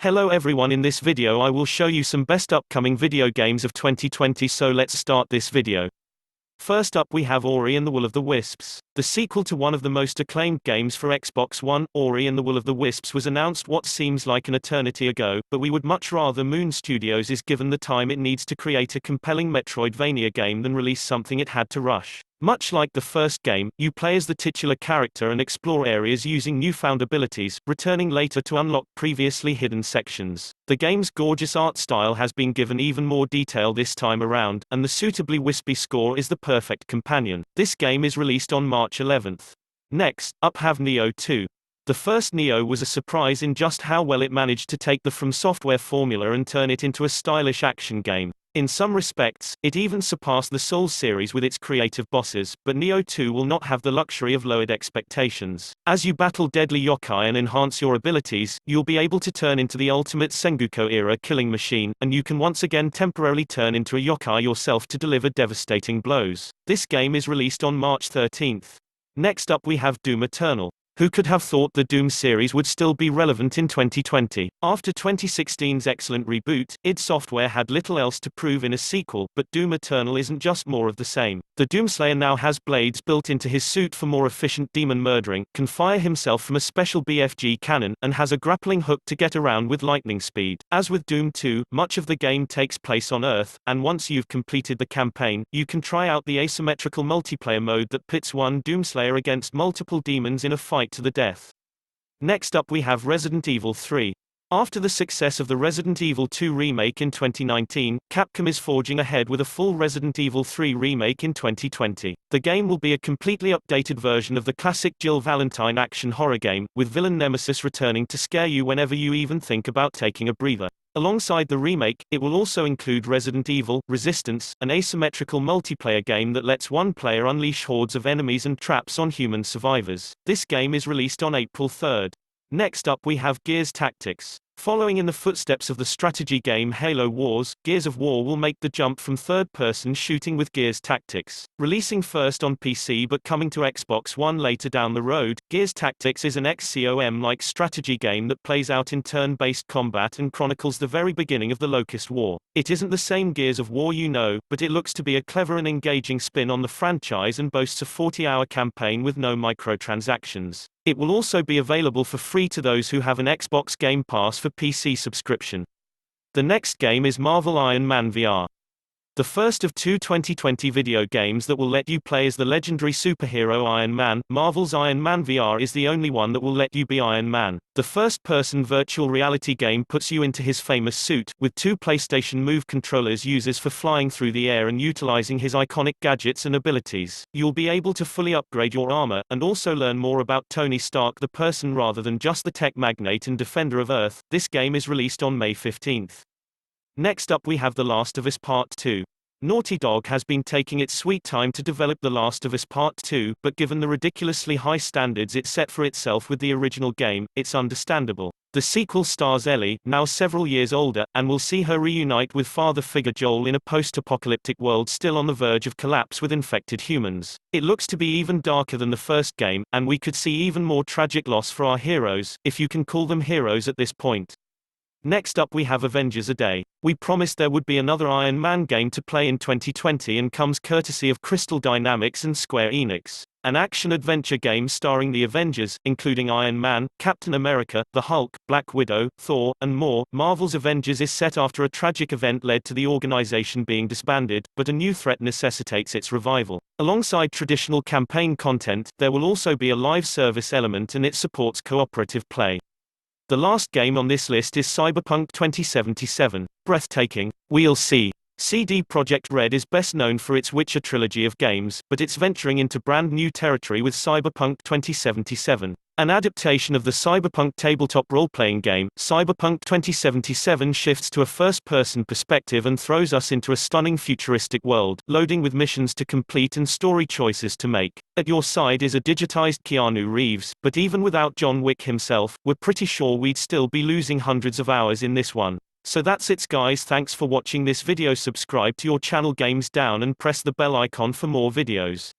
Hello everyone, in this video I will show you some best upcoming video games of 2020, so let's start this video. First up we have Ori and the Will of the Wisps. The sequel to one of the most acclaimed games for Xbox One, Ori and the Will of the Wisps, was announced what seems like an eternity ago, but we would much rather Moon Studios is given the time it needs to create a compelling Metroidvania game than release something it had to rush. Much like the first game, you play as the titular character and explore areas using newfound abilities, returning later to unlock previously hidden sections. The game's gorgeous art style has been given even more detail this time around, and the suitably wispy score is the perfect companion. This game is released on March 11th. Next up have Nioh 2. The first Nioh was a surprise in just how well it managed to take the From Software formula and turn it into a stylish action game. In some respects, it even surpassed the Souls series with its creative bosses, but Nioh 2 will not have the luxury of lowered expectations. As you battle deadly yokai and enhance your abilities, you'll be able to turn into the ultimate Sengoku-era killing machine, and you can once again temporarily turn into a yokai yourself to deliver devastating blows. This game is released on March 13th. Next up we have Doom Eternal. Who could have thought the Doom series would still be relevant in 2020? After 2016's excellent reboot, id Software had little else to prove in a sequel, but Doom Eternal isn't just more of the same. The Doomslayer now has blades built into his suit for more efficient demon murdering, can fire himself from a special BFG cannon, and has a grappling hook to get around with lightning speed. As with Doom 2, much of the game takes place on Earth, and once you've completed the campaign, you can try out the asymmetrical multiplayer mode that pits one Doomslayer against multiple demons in a fight to the death. Next up we have Resident Evil 3. After the success of the Resident Evil 2 remake in 2019, Capcom is forging ahead with a full Resident Evil 3 remake in 2020. The game will be a completely updated version of the classic Jill Valentine action horror game, with villain Nemesis returning to scare you whenever you even think about taking a breather. Alongside the remake, it will also include Resident Evil Resistance, an asymmetrical multiplayer game that lets one player unleash hordes of enemies and traps on human survivors. This game is released on April 3rd. Next up we have Gears Tactics. Following in the footsteps of the strategy game Halo Wars, Gears of War will make the jump from third-person shooting with Gears Tactics. Releasing first on PC but coming to Xbox One later down the road, Gears Tactics is an XCOM-like strategy game that plays out in turn-based combat and chronicles the very beginning of the Locust War. It isn't the same Gears of War you know, but it looks to be a clever and engaging spin on the franchise and boasts a 40-hour campaign with no microtransactions. It will also be available for free to those who have an Xbox Game Pass for PC subscription. The next game is Marvel Iron Man VR. The first of two 2020 video games that will let you play as the legendary superhero Iron Man. Marvel's Iron Man VR is the only one that will let you be Iron Man. The first-person virtual reality game puts you into his famous suit, with two PlayStation Move controllers uses for flying through the air and utilizing his iconic gadgets and abilities. You'll be able to fully upgrade your armor, and also learn more about Tony Stark the person rather than just the tech magnate and defender of Earth. This game is released on May 15th. Next up we have The Last of Us Part 2. Naughty Dog has been taking its sweet time to develop The Last of Us Part 2, but given the ridiculously high standards it set for itself with the original game, it's understandable. The sequel stars Ellie, now several years older, and will see her reunite with father figure Joel in a post-apocalyptic world still on the verge of collapse with infected humans. It looks to be even darker than the first game, and we could see even more tragic loss for our heroes, if you can call them heroes at this point. Next up we have Avengers A Day. We promised there would be another Iron Man game to play in 2020 and comes courtesy of Crystal Dynamics and Square Enix. An action-adventure game starring the Avengers, including Iron Man, Captain America, the Hulk, Black Widow, Thor, and more. Marvel's Avengers is set after a tragic event led to the organization being disbanded, but a new threat necessitates its revival. Alongside traditional campaign content, there will also be a live service element and it supports cooperative play. The last game on this list is Cyberpunk 2077. Breathtaking. We'll see. CD Projekt Red is best known for its Witcher trilogy of games, but it's venturing into brand new territory with Cyberpunk 2077. An adaptation of the Cyberpunk tabletop role-playing game, Cyberpunk 2077 shifts to a first-person perspective and throws us into a stunning futuristic world, loading with missions to complete and story choices to make. At your side is a digitized Keanu Reeves, but even without John Wick himself, we're pretty sure we'd still be losing hundreds of hours in this one. So that's it guys, thanks for watching this video. Subscribe to your channel Games Down and press the bell icon for more videos.